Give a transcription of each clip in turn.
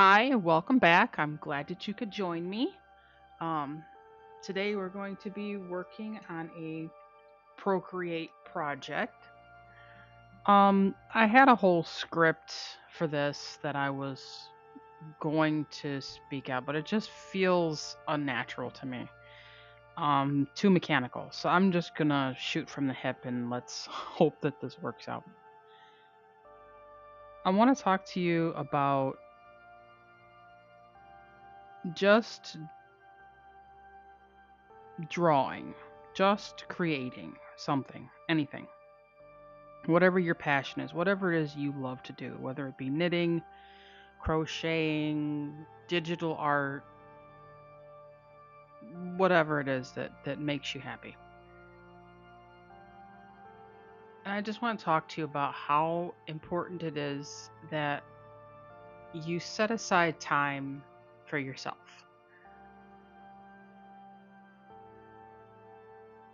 Hi, welcome back. I'm glad that you could join me. Um, Today we're going to be working on a Procreate project. I had a whole script for this that I was going to speak out, but it just feels unnatural to me. Too mechanical. So I'm just gonna shoot from the hip and let's hope that this works out. I want to talk to you about just drawing, just creating something, anything, whatever your passion is, whatever it is you love to do, whether it be knitting, crocheting, digital art, whatever it is that makes you happy. And I just want to talk to you about how important it is that you set aside time for yourself.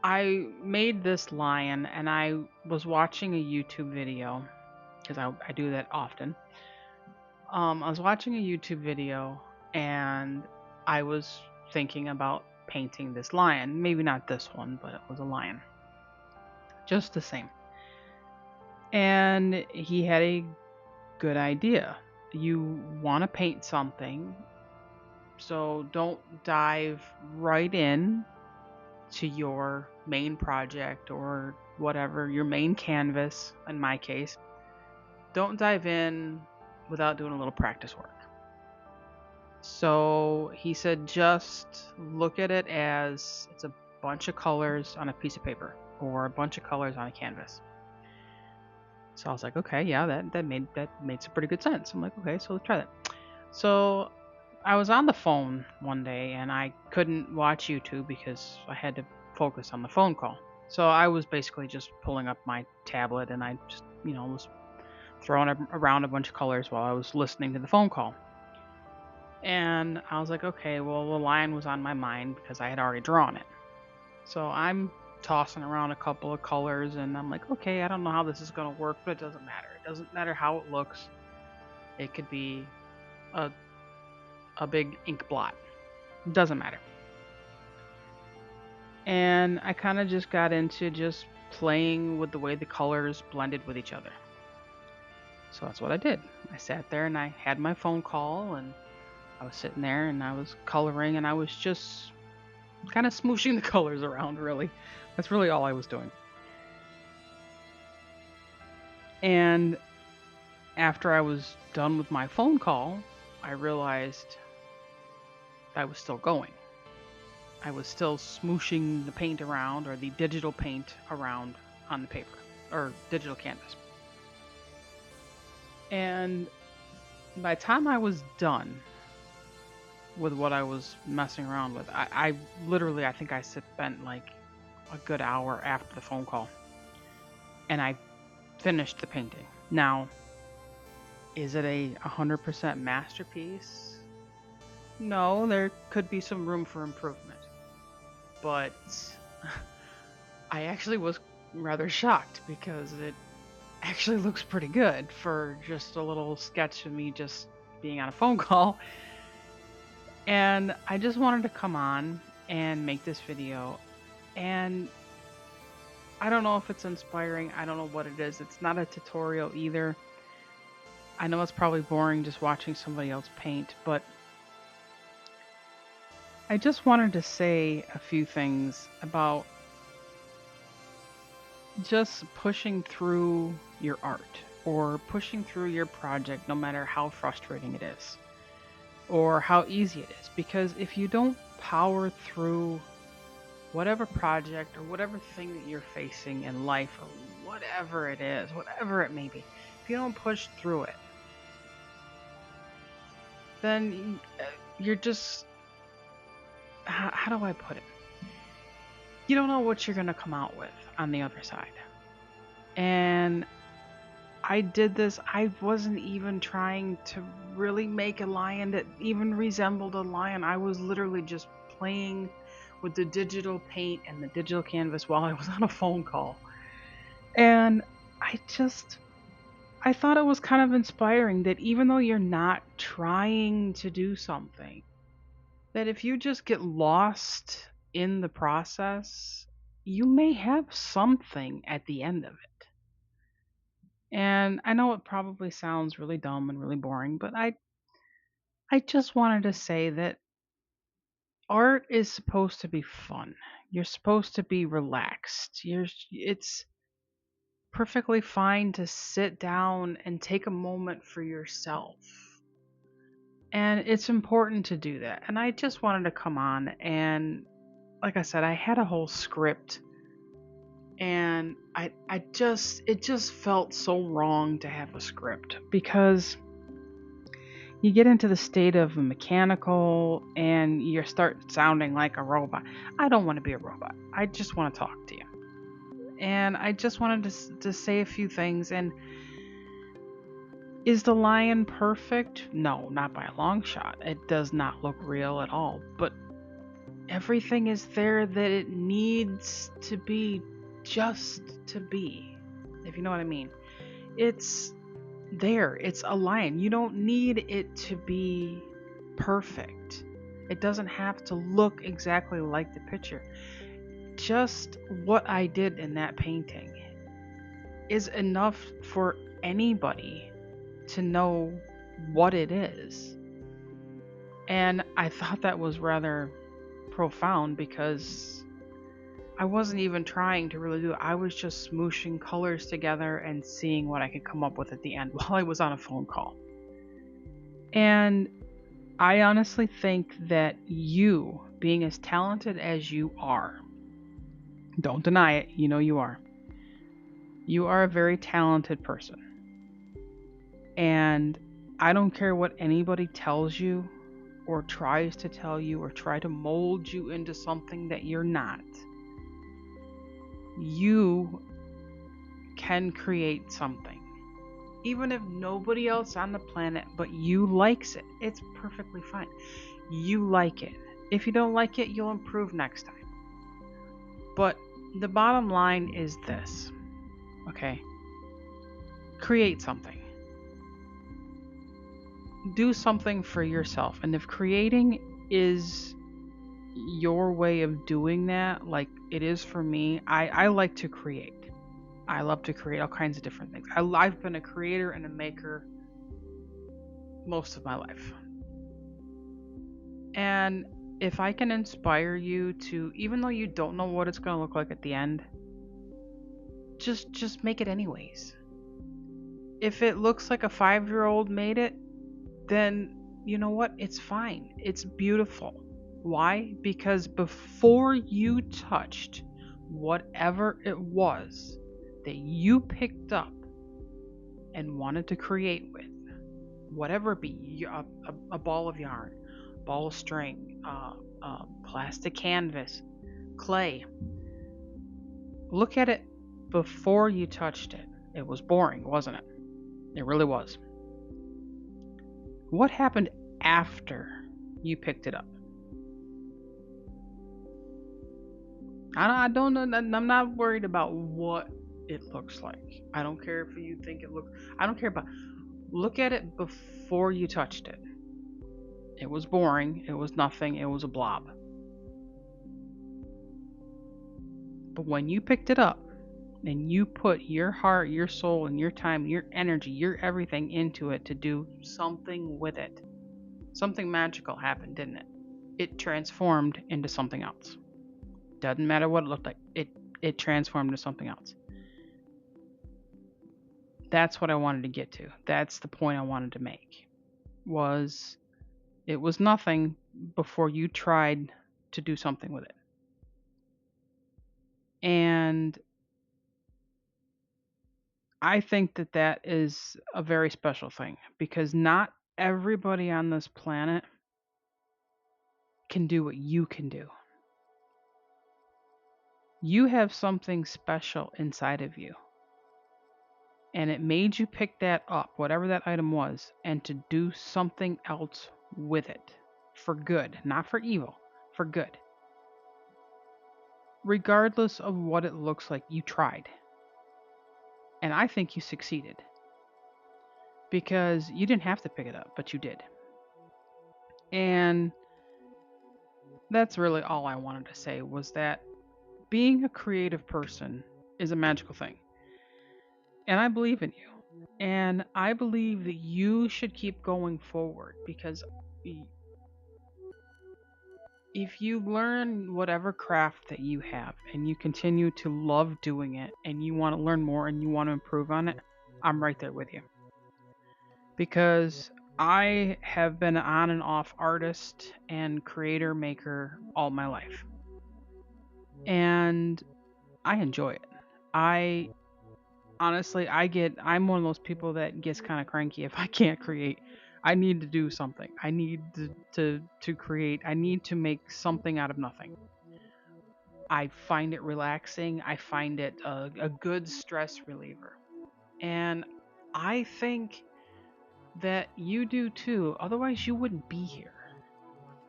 I made this lion and I was watching a YouTube video because I do that often. I was watching a YouTube video and I was thinking about painting this lion. Maybe not this one, but it was a lion. Just the same. And he had a good idea. You want to paint something, so don't dive right in to your main project or whatever, your main canvas in my case. Don't dive in without doing a little practice work. So he said, just look at it as it's a bunch of colors on a piece of paper or a bunch of colors on a canvas. So I was like, okay, yeah, that made some pretty good sense. I'm like, okay, so let's try that. So I was on the phone one day and I couldn't watch YouTube because I had to focus on the phone call. So I was basically just pulling up my tablet and I just, was throwing around a bunch of colors while I was listening to the phone call. And I was like, okay, well, the lion was on my mind because I had already drawn it. So I'm tossing around a couple of colors and I'm like, okay, I don't know how this is going to work, but it doesn't matter. It doesn't matter how it looks. It could be a, a big ink blot. It doesn't matter. And I kind of just got into just playing with the way the colors blended with each other. So that's what I did. I sat there and I had my phone call and I was sitting there and I was coloring and I was just kind of smooshing the colors around, really. That's really all I was doing. And after I was done with my phone call, I realized I was still going. I was still smooshing the paint around or the digital paint around on the paper or digital canvas. And by the time I was done with what I was messing around with, I literally, I think I spent like a good hour after the phone call and I finished the painting. Now, is it a 100% masterpiece? No, there could be some room for improvement. But I actually was rather shocked because it actually looks pretty good for just a little sketch of me just being on a phone call. And I just wanted to come on and make this video. And I don't know if it's inspiring. I don't know what it is. It's not a tutorial either. I know it's probably boring just watching somebody else paint, but I just wanted to say a few things about just pushing through your art or pushing through your project, no matter how frustrating it is or how easy it is. Because if you don't power through whatever project or whatever thing that you're facing in life or whatever it is, whatever it may be, if you don't push through it, then you're just, how do I put it? You don't know what you're going to come out with on the other side. And I did this, I wasn't even trying to really make a lion that even resembled a lion. I was literally just playing with the digital paint and the digital canvas while I was on a phone call. And I I thought it was kind of inspiring that even though you're not trying to do something, that if you just get lost in the process, you may have something at the end of it. And I know it probably sounds really dumb and really boring, but I just wanted to say that art is supposed to be fun. You're supposed to be relaxed. It's perfectly fine to sit down and take a moment for yourself. And it's important to do that. And I just wanted to come on and like I said, I had a whole script and I just it just felt so wrong to have a script because you get into the state of mechanical and you start sounding like a robot. I don't want to be a robot. I just want to talk to you. And I just wanted to say a few things. And is the lion perfect? No, not by a long shot. It does not look real at all. But everything is there that it needs to be just to be. If you know what I mean. It's there. It's a lion. You don't need it to be perfect. It doesn't have to look exactly like the picture. Just what I did in that painting is enough for anybody to know what it is. And I thought that was rather profound because I wasn't even trying to really do it. I was just smooshing colors together and seeing what I could come up with at the end while I was on a phone call. And I honestly think that you, being as talented as you are, don't deny it, you know you are. You are a very talented person. And I don't care what anybody tells you or tries to tell you or try to mold you into something that you're not. You can create something. Even if nobody else on the planet but you likes it, it's perfectly fine. You like it. If you don't like it, you'll improve next time. But the bottom line is this, okay? Create something. Do something for yourself. And if creating is your way of doing that, like it is for me, I like to create. I love to create all kinds of different things. I've been a creator and a maker most of my life. And if I can inspire you to, even though you don't know what it's going to look like at the end, just make it anyways. If it looks like a 5-year-old made it, then you know what? It's fine. It's beautiful. Why? Because before you touched whatever it was that you picked up and wanted to create with, whatever it be, a ball of yarn, ball of string, plastic canvas, clay, look at it before you touched it. It was boring, wasn't it? It really was. What happened after you picked it up? I don't know. I'm not worried about what it looks like. I don't care if you think it looks. I don't care about. Look at it before you touched it. It was boring. It was nothing. It was a blob. But when you picked it up and you put your heart, your soul, and your time, your energy, your everything into it to do something with it, something magical happened, didn't it? It transformed into something else. Doesn't matter what it looked like. It transformed into something else. That's what I wanted to get to. That's the point I wanted to make. Was it was nothing before you tried to do something with it. And I think that that is a very special thing because not everybody on this planet can do what you can do. You have something special inside of you. And it made you pick that up, whatever that item was, and to do something else with it for good, not for evil, for good. Regardless of what it looks like, you tried. And I think you succeeded. because you didn't have to pick it up, but you did. And that's really all I wanted to say was that being a creative person is a magical thing. And I believe in you. And I believe that you should keep going forward because if you learn whatever craft that you have and you continue to love doing it and you want to learn more and you want to improve on it, I'm right there with you. Because I have been an on and off artist and creator maker all my life. And I enjoy it. I honestly, I'm one of those people that gets kind of cranky if I can't create. I need to do something. I need to create. I need to make something out of nothing. I find it relaxing. I find it a good stress reliever. And I think that you do too. Otherwise, you wouldn't be here.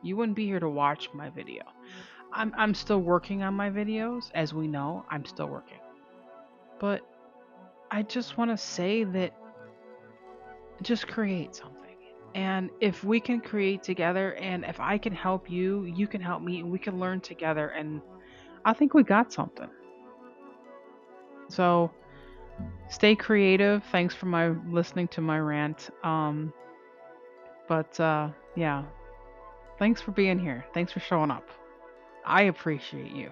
You wouldn't be here to watch my video. I'm still working on my videos, as we know. I'm still working. But I just want to say that just create something. And if we can create together and if I can help you, you can help me and we can learn together and I think we got something. So, stay creative. Thanks for my listening to my rant. But yeah, thanks for being here. Thanks for showing up. I appreciate you.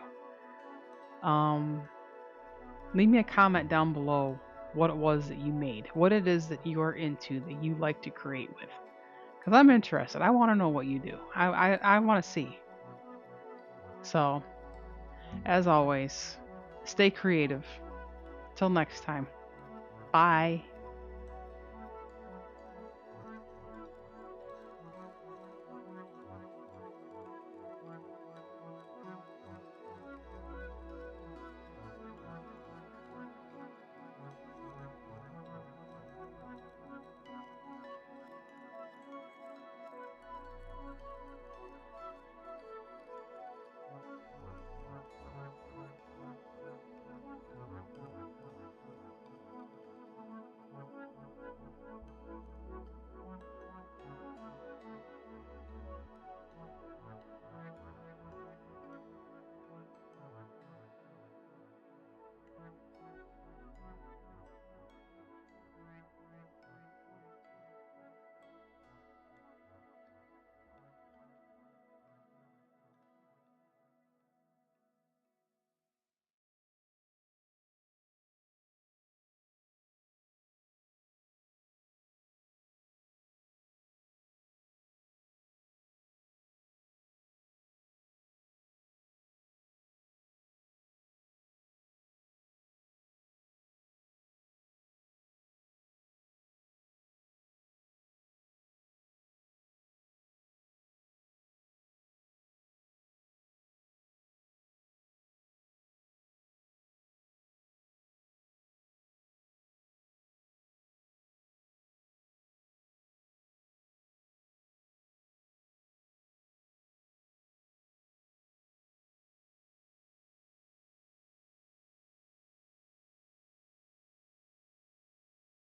Um, leave me a comment down below what it was that you made, what it is that you are into that you like to create with. Because I'm interested. I want to know what you do. I want to see. So, as always, stay creative. Till next time. Bye.